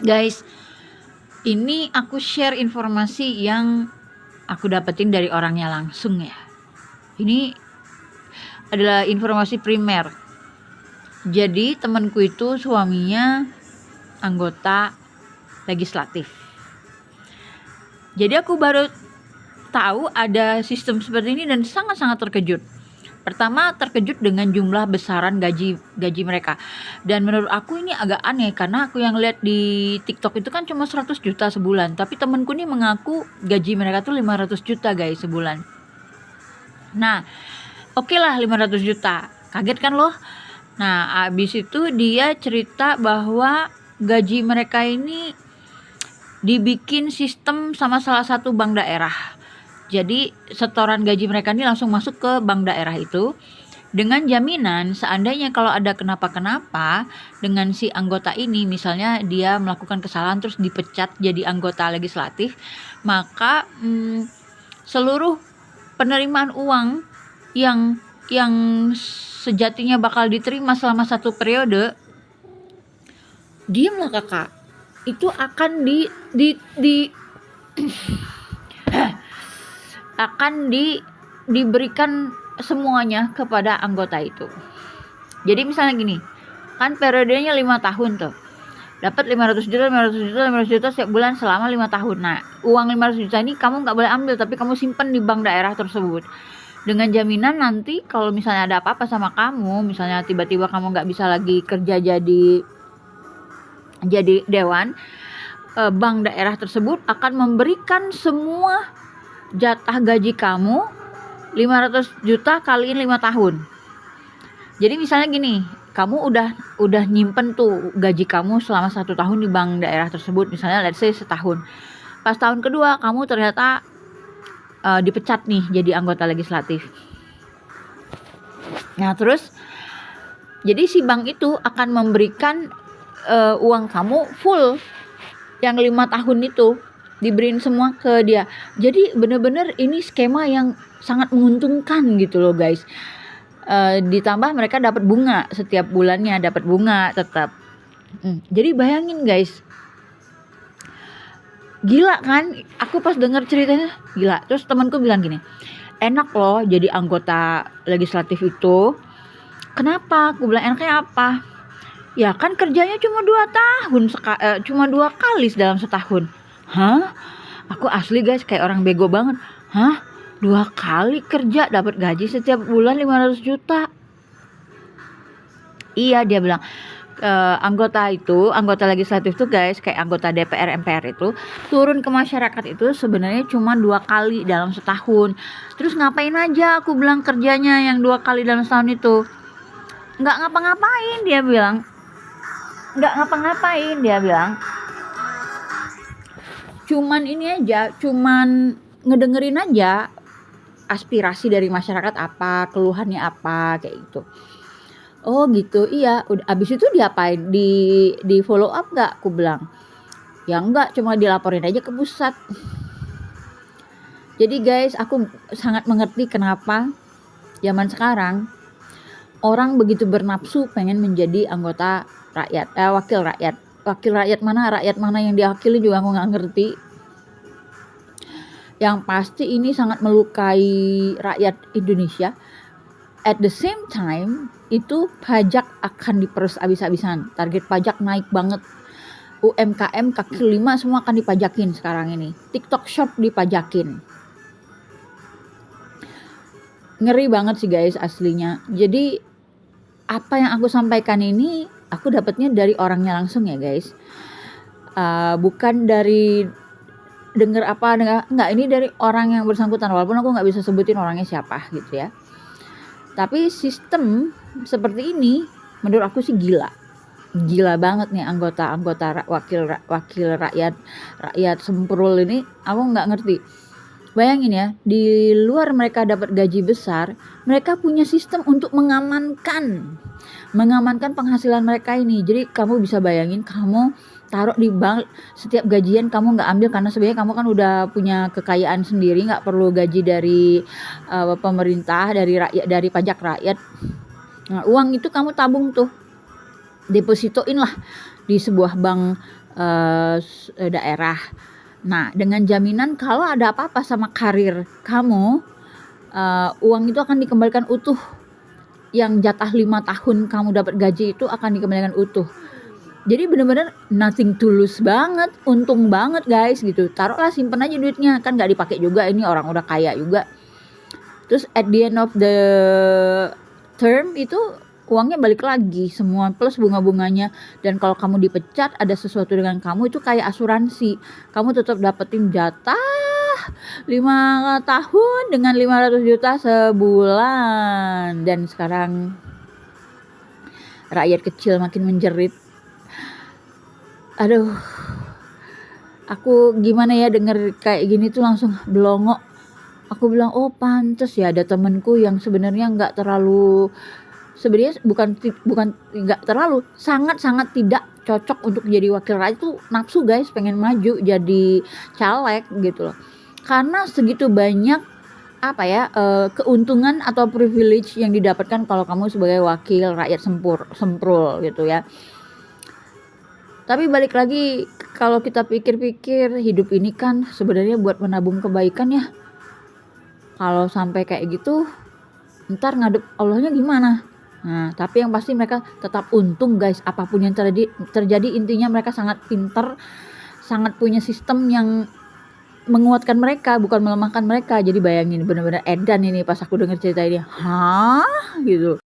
Guys, ini aku share informasi yang aku dapetin dari orangnya langsung ya. Ini adalah informasi primer. Jadi temanku itu suaminya anggota legislatif. Jadi aku baru tahu ada sistem seperti ini dan sangat-sangat terkejut. Pertama, terkejut dengan jumlah besaran gaji mereka. Dan menurut aku ini agak aneh karena aku yang lihat di TikTok itu kan cuma 100 juta sebulan, tapi temenku nih mengaku gaji mereka tuh 500 juta guys sebulan. Nah, oke lah 500 juta. Kaget kan loh? Nah, abis itu dia cerita bahwa gaji mereka ini dibikin sistem sama salah satu bank daerah. Jadi setoran gaji mereka ini langsung masuk ke bank daerah itu dengan jaminan seandainya kalau ada kenapa-kenapa dengan si anggota ini, misalnya dia melakukan kesalahan terus dipecat jadi anggota legislatif, maka seluruh penerimaan uang yang sejatinya bakal diterima selama satu periode, diamlah kakak, itu akan diberikan semuanya kepada anggota itu. Jadi misalnya gini, kan periodenya 5 tahun tuh. Dapat 500 juta setiap bulan selama 5 tahun. Nah, uang 500 juta ini kamu nggak boleh ambil, tapi kamu simpen di bank daerah tersebut. Dengan jaminan nanti kalau misalnya ada apa-apa sama kamu, misalnya tiba-tiba kamu nggak bisa lagi kerja jadi dewan, bank daerah tersebut akan memberikan semua jatah gaji kamu 500 juta kaliin 5 tahun. Jadi misalnya gini, kamu udah nyimpen tuh gaji kamu selama 1 tahun di bank daerah tersebut, misalnya let's say setahun. Pas tahun kedua kamu ternyata dipecat nih jadi anggota legislatif. Nah terus jadi si bank itu akan memberikan uang kamu full yang 5 tahun itu, diberiin semua ke dia. Jadi bener-bener ini skema yang sangat menguntungkan gitu loh guys. Ditambah mereka dapat bunga setiap bulannya, dapat bunga tetap. Jadi bayangin guys, gila kan? Aku pas denger ceritanya gila. Terus temanku bilang gini, enak loh jadi anggota legislatif itu. Kenapa? Aku bilang enaknya apa? Ya kan kerjanya cuma 2 tahun, cuma 2 kali dalam setahun. Hah? Aku asli guys kayak orang bego banget. Hah? 2 kali kerja dapat gaji setiap bulan 500 juta. Iya, dia bilang anggota legislatif tuh guys, kayak anggota DPR MPR itu turun ke masyarakat itu sebenarnya cuma 2 kali dalam setahun. Terus ngapain aja, aku bilang, kerjanya yang 2 kali dalam setahun itu? Nggak ngapa-ngapain, dia bilang. Nggak ngapa-ngapain, dia bilang. Cuman ini aja, cuman ngedengerin aja aspirasi dari masyarakat apa, keluhannya apa, kayak gitu. Oh gitu, iya. Udah abis itu diapain? Di follow up nggak? Aku bilang. Ya enggak, cuma dilaporin aja ke pusat. Jadi guys, aku sangat mengerti kenapa zaman sekarang orang begitu bernafsu pengen menjadi anggota rakyat, wakil rakyat. Wakil rakyat mana yang diwakili juga aku nggak ngerti. Yang pasti ini sangat melukai rakyat Indonesia. At the same time, itu pajak akan diperes abis-abisan. Target pajak naik banget. UMKM kaki 5 semua akan dipajakin sekarang ini. TikTok Shop dipajakin. Ngeri banget sih guys aslinya. Jadi apa yang aku sampaikan ini aku dapatnya dari orangnya langsung ya guys. Bukan dari dengar enggak, ini dari orang yang bersangkutan, walaupun aku nggak bisa sebutin orangnya siapa gitu ya. Tapi sistem seperti ini menurut aku sih gila banget nih, anggota wakil rakyat semprul ini. Aku nggak ngerti. Bayangin ya, di luar mereka dapat gaji besar, mereka punya sistem untuk mengamankan penghasilan mereka ini. Jadi kamu bisa bayangin, kamu taruh di bank, setiap gajian kamu nggak ambil karena sebenarnya kamu kan udah punya kekayaan sendiri, nggak perlu gaji dari pemerintah, dari rakyat, dari pajak rakyat. Nah, uang itu kamu tabung tuh, depositoin lah di sebuah bank daerah. Nah, dengan jaminan kalau ada apa-apa sama karir kamu, uang itu akan dikembalikan utuh. Yang jatah 5 tahun kamu dapat gaji itu akan dikembalikan utuh. Jadi bener-bener nothing tulus banget, untung banget guys gitu. Taruhlah, simpen aja duitnya, kan nggak dipakai juga, ini orang udah kaya juga. Terus at the end of the term itu uangnya balik lagi semua plus bunga-bunganya. Dan kalau kamu dipecat, ada sesuatu dengan kamu, itu kayak asuransi. Kamu tetap dapetin jatah 5 tahun dengan 500 juta sebulan. Dan sekarang rakyat kecil makin menjerit. Aduh, aku gimana ya denger kayak gini tuh langsung belongok. Aku bilang, oh pantes ya ada temenku yang sebenarnya nggak terlalu, sebenarnya bukan nggak terlalu, sangat tidak cocok untuk jadi wakil rakyat tuh, nafsu guys, pengen maju jadi caleg gitu loh. Karena segitu banyak apa ya, keuntungan atau privilege yang didapatkan kalau kamu sebagai wakil rakyat semprul gitu ya. Tapi balik lagi, kalau kita pikir-pikir, hidup ini kan sebenarnya buat menabung kebaikan ya. Kalau sampai kayak gitu, ntar ngadep Allahnya gimana? Nah, tapi yang pasti mereka tetap untung guys. Apapun yang terjadi intinya mereka sangat pintar, sangat punya sistem yang menguatkan mereka, bukan melemahkan mereka. Jadi bayangin, benar-benar edan ini pas aku denger cerita ini. Hah? Gitu.